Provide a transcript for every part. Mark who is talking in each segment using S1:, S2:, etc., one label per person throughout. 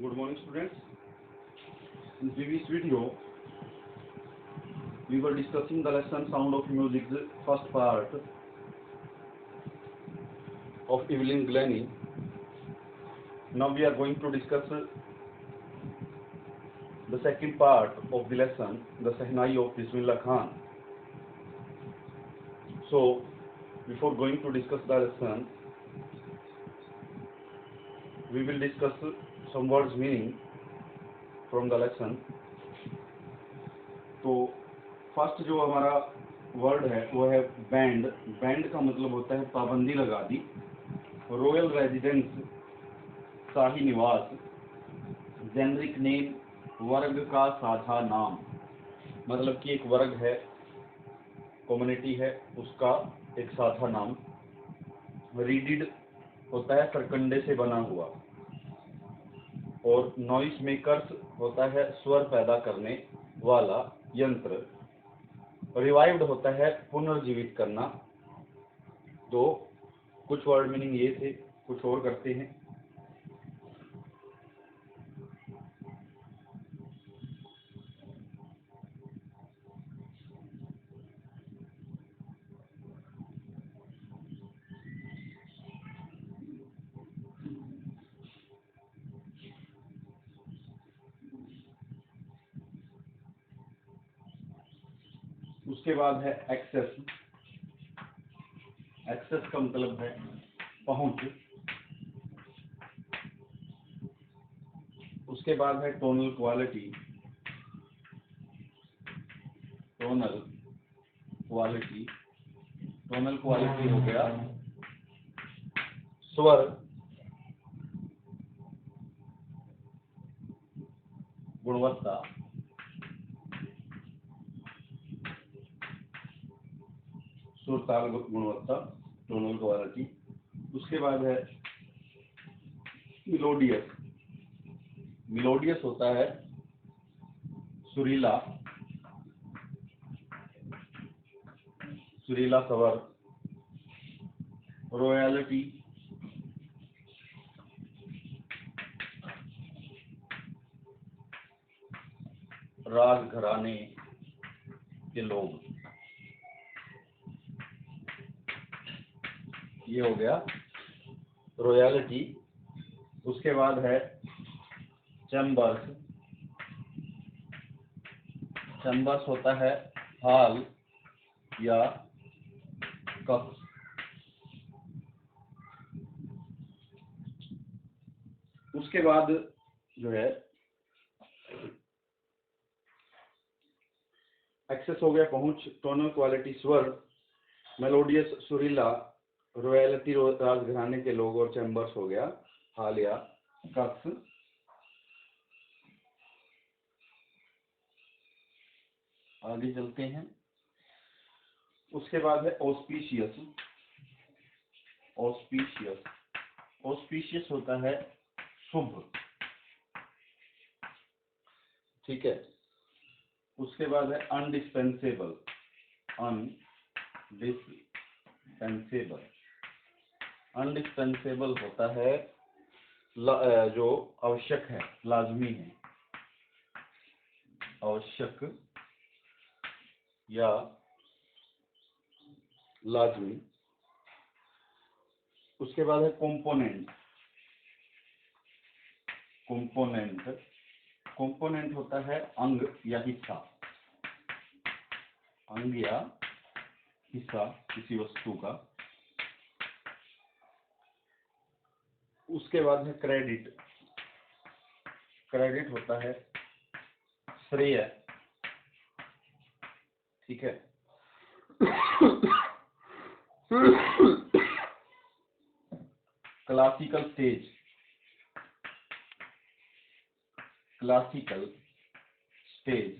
S1: Good morning, students. In previous video, we were discussing the lesson Sound of Music's first part of Evelyn Glennie. Now we are going to discuss the second part of the lesson, the Sehnai of Bismillah Khan. So, before going to discuss the lesson, we will discuss some words meaning from the lesson. तो first जो हमारा word है वो है band. Band का मतलब होता है पाबंदी लगा दी. रॉयल रेजिडेंस शाही निवास. जेनरिक नेम वर्ग का साझा नाम, मतलब कि एक वर्ग है, कम्युनिटी है, उसका एक साझा नाम. रीडिड होता है सरकंडे से बना हुआ. और नॉइस मेकर्स होता है स्वर पैदा करने वाला यंत्र. रिवाइव्ड होता है पुनर्जीवित करना. तो कुछ वर्ड मीनिंग ये थे, कुछ और करते हैं. उसके बाद है एक्सेस. एक्सेस का मतलब है पहुंच. उसके बाद है tonal quality. Tonal quality. Tonal quality हो गया स्वर गुणवत्ता. सुर ताल गुणवत्ता, टोनल क्वालिटी. उसके बाद है मिलोडियस. मिलोडियस होता है सुरीला, सुरीला स्वर. रॉयल्टी राज घराने के लोग. ये हो गया रॉयल्टी. उसके बाद है चैम्बर्स. चैम्बर्स होता है हॉल या कक्ष. उसके बाद जो है एक्सेस हो गया पहुंच, टोनल क्वालिटी स्वर, मेलोडियस सुरीला, रॉयल्टी राजघराने के लोग, और चैम्बर्स हो गया हॉल या कक्ष. आगे चलते हैं. उसके बाद है ऑस्पिशियस. ऑस्पिशियस. ऑस्पिशियस होता है शुभ. ठीक है. उसके बाद है अनडिस्पेंसेबल. अनडिस्पेंसेबल. अनडिस्पेंसेबल होता है जो आवश्यक है, लाजमी है, आवश्यक या लाजमी. उसके बाद है कंपोनेंट. कंपोनेंट. कंपोनेंट होता है अंग या हिस्सा. अंग या हिस्सा किसी वस्तु का. उसके बाद है क्रेडिट. क्रेडिट होता है श्रेय. ठीक है. Classical stage. Classical stage.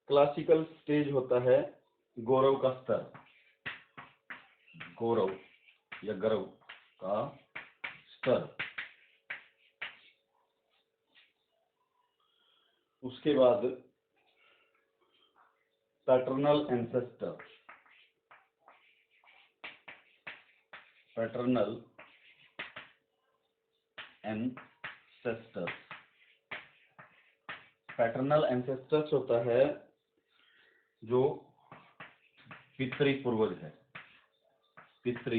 S1: Classical stage होता है गौरव का स्तर. गौरव या गर्व का स्तर. उसके बाद paternal ancestor. Paternal ancestors. Paternal ancestors होता है जो पितृ पूर्वज है। पितृ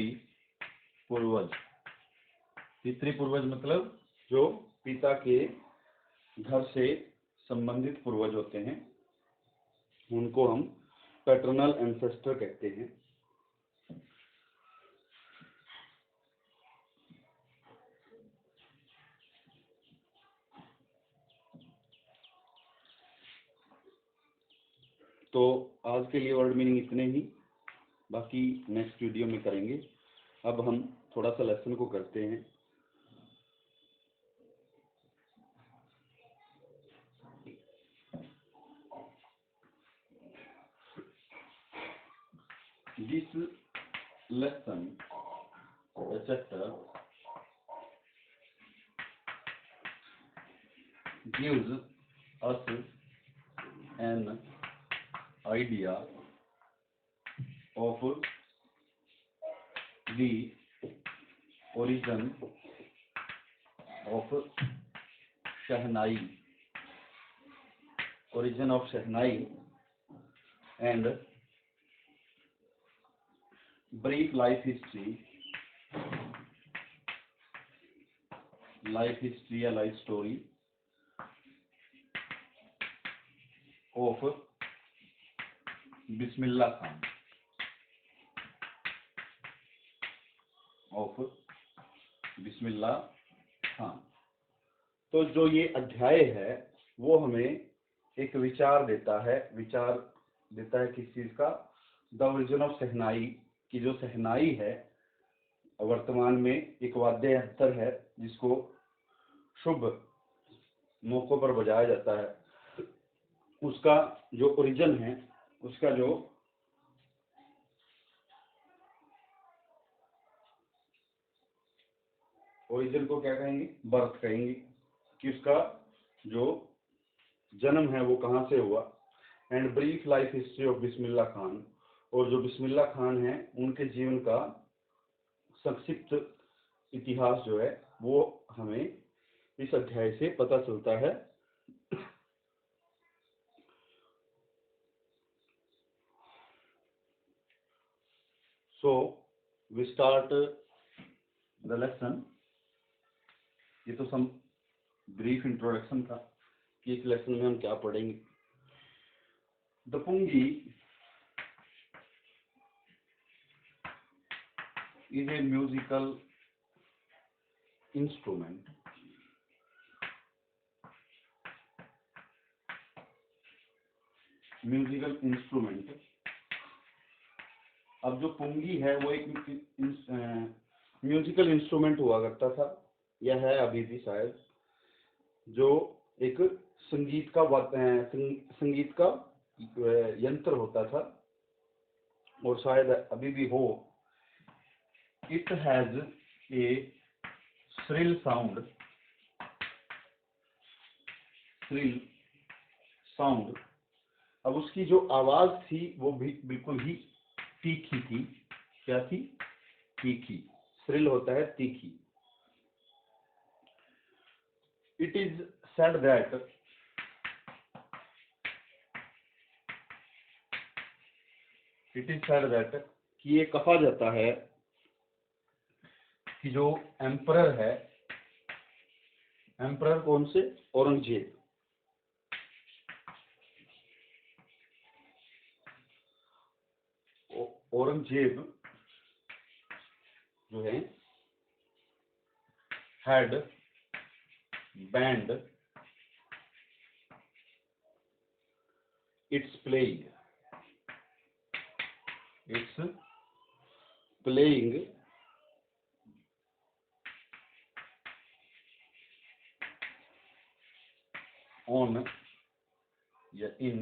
S1: पूर्वज मतलब जो पिता के घर से संबंधित पूर्वज होते हैं, उनको हम पैटर्नल एंसेस्टर कहते हैं। तो आज के लिए वर्ड मीनिंग इतने ही, बाकी नेक्स्ट वीडियो में करेंगे। अब हम थोड़ा सा लेसन को करते हैं। This lesson, the chapter, gives us an idea of the origin of Shehnai, and brief life history या life story of Bismillah Khan. तो जो ये अध्याय है वो हमें एक विचार देता है किस चीज का? द ओरिजिन ऑफ शहनाई, की जो शहनाई है वर्तमान में एक वाद्य यंत्र है जिसको शुभ मौकों पर बजाया जाता है, उसका जो ओरिजिन है, उसका जो ओरिजिन को क्या कहेंगे? बर्थ कहेंगे, कि उसका जो जन्म है वो कहाँ से हुआ। And brief life history of Bismillah Khan, और जो बिस्मिल्लाह खान है उनके जीवन का संक्षिप्त इतिहास जो है वो हमें इस अध्याय से पता चलता है। So we start the lesson. ये तो सम ब्रीफ इंट्रोडक्शन था कि इस लेसन में हम क्या पढ़ेंगे। The pungi is a musical instrument अब जो पुंगी है वो एक म्यूजिकल इंस्ट्रूमेंट हुआ करता था, यह है अभी भी शायद, जो एक संगीत का यंत्र होता था, और शायद अभी भी हो। It has a shrill sound, अब उसकी जो आवाज थी वो भी बिल्कुल ही तीखी थी। क्या थी? तीखी। श्रिल होता है तीखी। It is said that कि ये कहा जाता है कि जो एम्परर है, एम्परर कौन से? औरंगजेब। औरंगजेब जो है had banned its playing on या in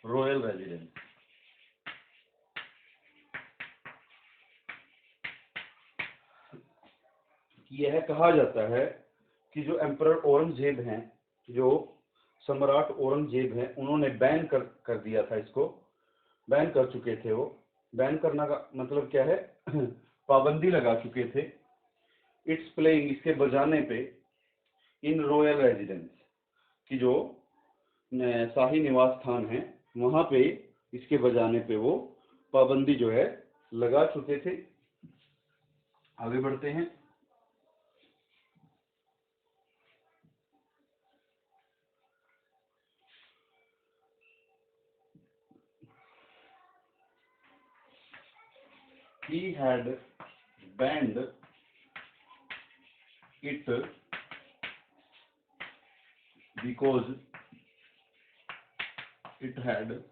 S1: royal residence। यह कहा जाता है कि जो एम्परर औरंगजेब हैं, जो सम्राट औरंगजेब हैं, उन्होंने बैन कर दिया था, इसको बैन कर चुके थे। वो बैन करना का मतलब क्या है? पाबंदी लगा चुके थे इट्स प्लेइंग, इसके बजाने पे, इन रॉयल रेजिडेंस, की जो शाही निवास स्थान है वहां पे इसके बजाने पे वो पाबंदी जो है लगा चुके थे। आगे बढ़ते हैं। He had banned it because it had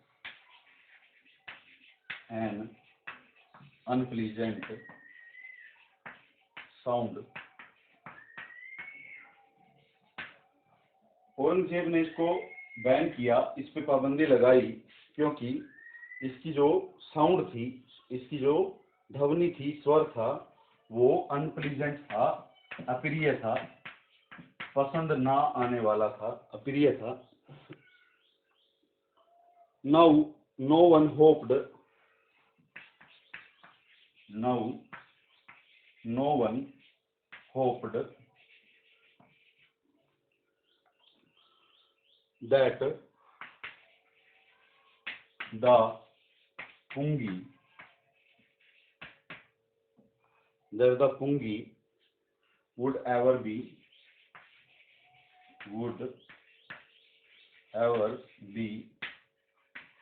S1: an unpleasant sound। Aurangzeb ने इसको बैन किया, इस पे पाबंदी लगाई, क्योंकि इसकी जो साउंड थी, इसकी जो ध्वनि थी, स्वर था, वो अनप्लीजेंट था, अप्रिय था, पसंद ना आने वाला था, अप्रिय था। Now no one hoped, now no one hoped that the Pungi, would ever be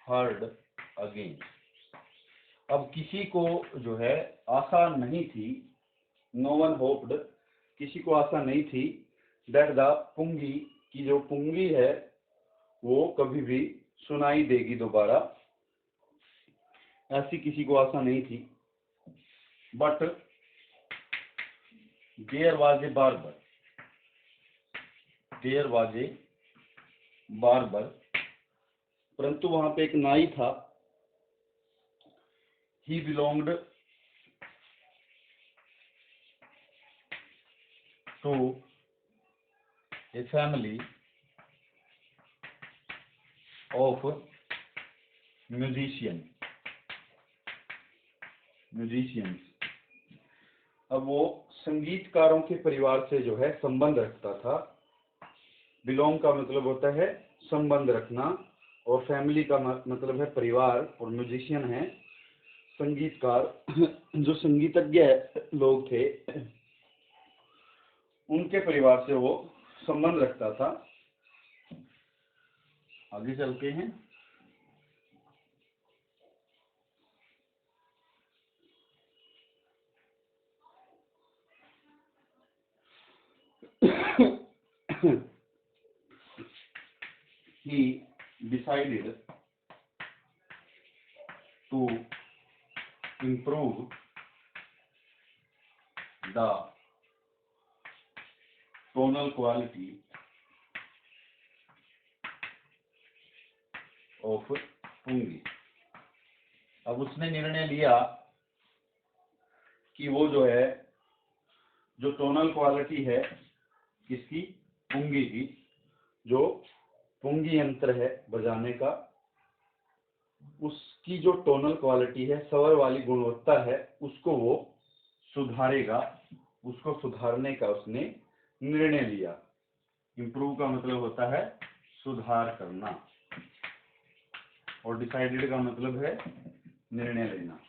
S1: heard again। अब किसी को जो है आशा नहीं थी, नो वन होप्ड, किसी को आशा नहीं थी, दैट द पुंगी, की जो पुंगी है वो कभी भी सुनाई देगी दोबारा, ऐसी किसी को आशा नहीं थी। But there was a barber, परंतु वहां पे एक नाई था। He belonged to a family of musicians. अब वो संगीतकारों के परिवार से जो है संबंध रखता था। बिलोंग का मतलब होता है संबंध रखना, और फैमिली का मतलब है परिवार, और म्यूजिशियन है संगीतकार। जो संगीतज्ञ लोग थे उनके परिवार से वो संबंध रखता था। आगे चलते हैं। He decided to improve the tonal quality of Pungi। अब उसने निर्णय लिया कि वो जो है, जो टोनल क्वालिटी है किसकी, पुंगी की, जो पुंगी यंत्र है बजाने का, उसकी जो टोनल क्वालिटी है, स्वर वाली गुणवत्ता है, उसको वो सुधारेगा। उसको सुधारने का उसने निर्णय लिया। इम्प्रूव का मतलब होता है सुधार करना, और डिसाइडेड का मतलब है निर्णय लेना।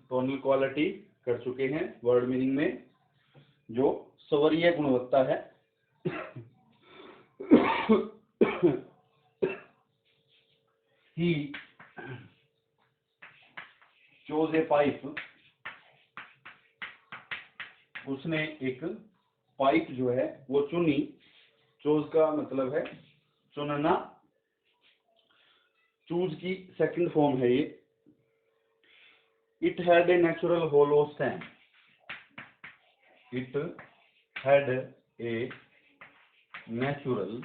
S1: टोनल क्वालिटी कर चुके हैं वर्ड मीनिंग में, जो स्वरीय गुणवत्ता है। ही चोज ए पाइप, उसने एक पाइप जो है वो चुनी। चोज का मतलब है चुनना, चूज की सेकंड फॉर्म है ये। It had a natural hollow stem, it had a natural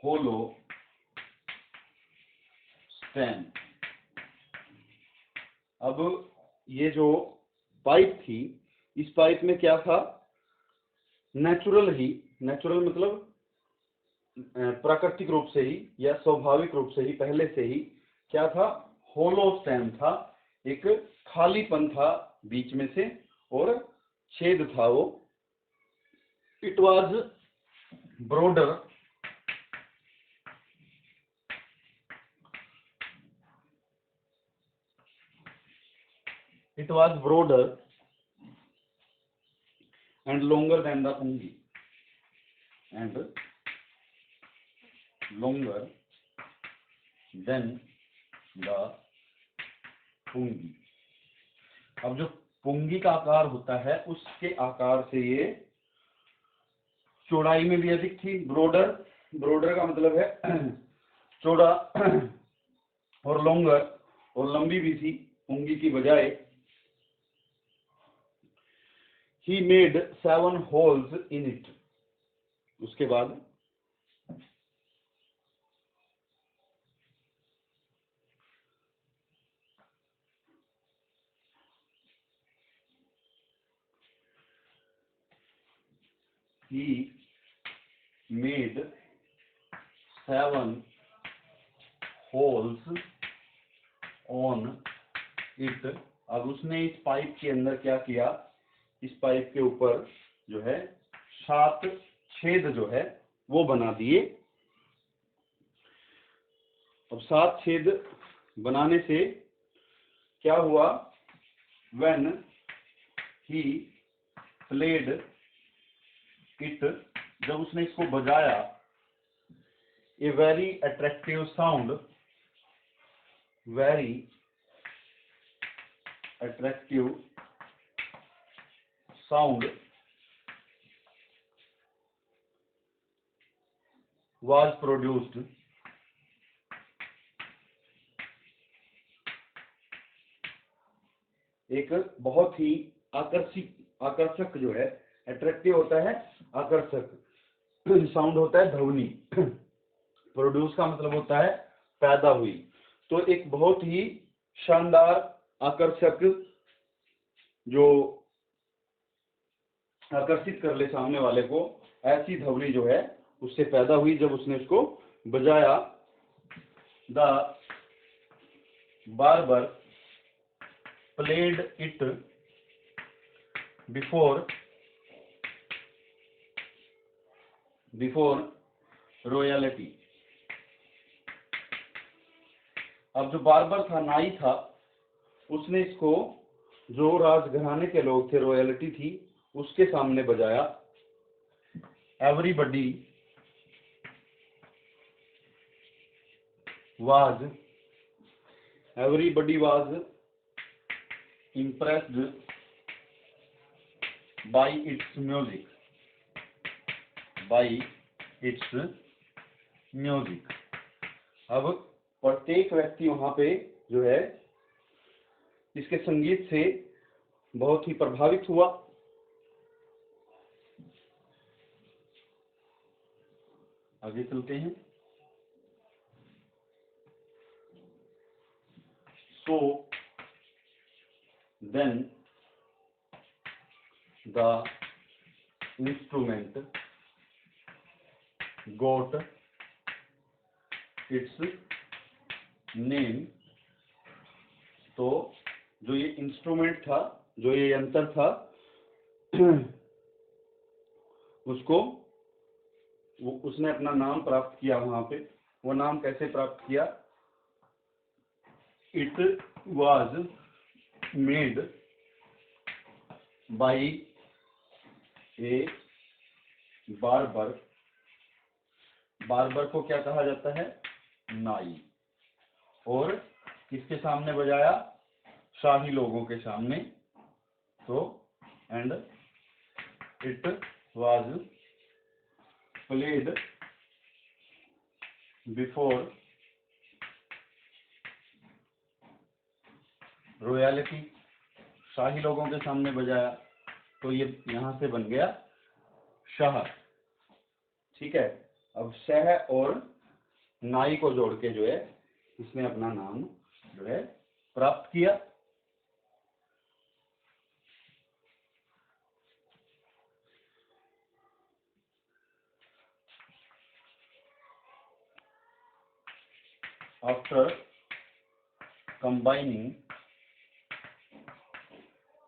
S1: hollow stem. अब ये जो पाइप थी, इस पाइप में क्या था, नेचुरल ही, नेचुरल मतलब प्राकृतिक रूप से ही या स्वाभाविक रूप से ही, पहले से ही क्या था, होलो स्टेम था, एक खालीपन था बीच में से और छेद था वो। It was broader, it was broader and longer than the pungi, and longer than the pungi। अब जो पुंगी का आकार होता है उसके आकार से ये चौड़ाई में भी अधिक थी। ब्रोडर, ब्रोडर का मतलब है चौड़ा, और लॉन्गर, और लंबी भी थी पुंगी की बजाय। He made 7 holes in it. उसके बाद he made 7 holes on it। अब उसने इस पाइप के अंदर क्या किया, इस पाइप के ऊपर जो है 7 छेद जो है वो बना दिए। अब 7 छेद बनाने से क्या हुआ, when he played it, जब उसने इसको बजाया, a very attractive sound, very attractive sound was produced। एक बहुत ही आकर्षक जो है, अट्रैक्टिव होता है आकर्षक, साउंड होता है ध्वनि, प्रोड्यूस का मतलब होता है पैदा हुई। तो एक बहुत ही शानदार आकर्षक जो आकर्षित कर ले सामने वाले को, ऐसी ध्वनि जो है उससे पैदा हुई जब उसने उसको बजाया। The barber played it before royalty. अब जो बार्बर था, नाई था, उसने इसको जो राजघराने के लोग थे, रॉयल्टी थी, उसके सामने बजाया। Everybody was impressed by its music, अब प्रत्येक व्यक्ति वहां पे जो है इसके संगीत से बहुत ही प्रभावित हुआ। आगे चलते हैं। So then the instrument got its name। तो जो ये इंस्ट्रूमेंट था, जो ये यंत्र था, उसने अपना नाम प्राप्त किया वहां पे। वो नाम कैसे प्राप्त किया? It was made by A barber. Barber को क्या कहा जाता है? नाई। और किसके सामने बजाया? शाही लोगों के सामने। तो and it was played before royalty. शाही लोगों के सामने बजाया, तो ये यहां से बन गया शाह। ठीक है। अब शह और नाई को जोड़ के जो है इसने अपना नाम जो है प्राप्त किया। After combining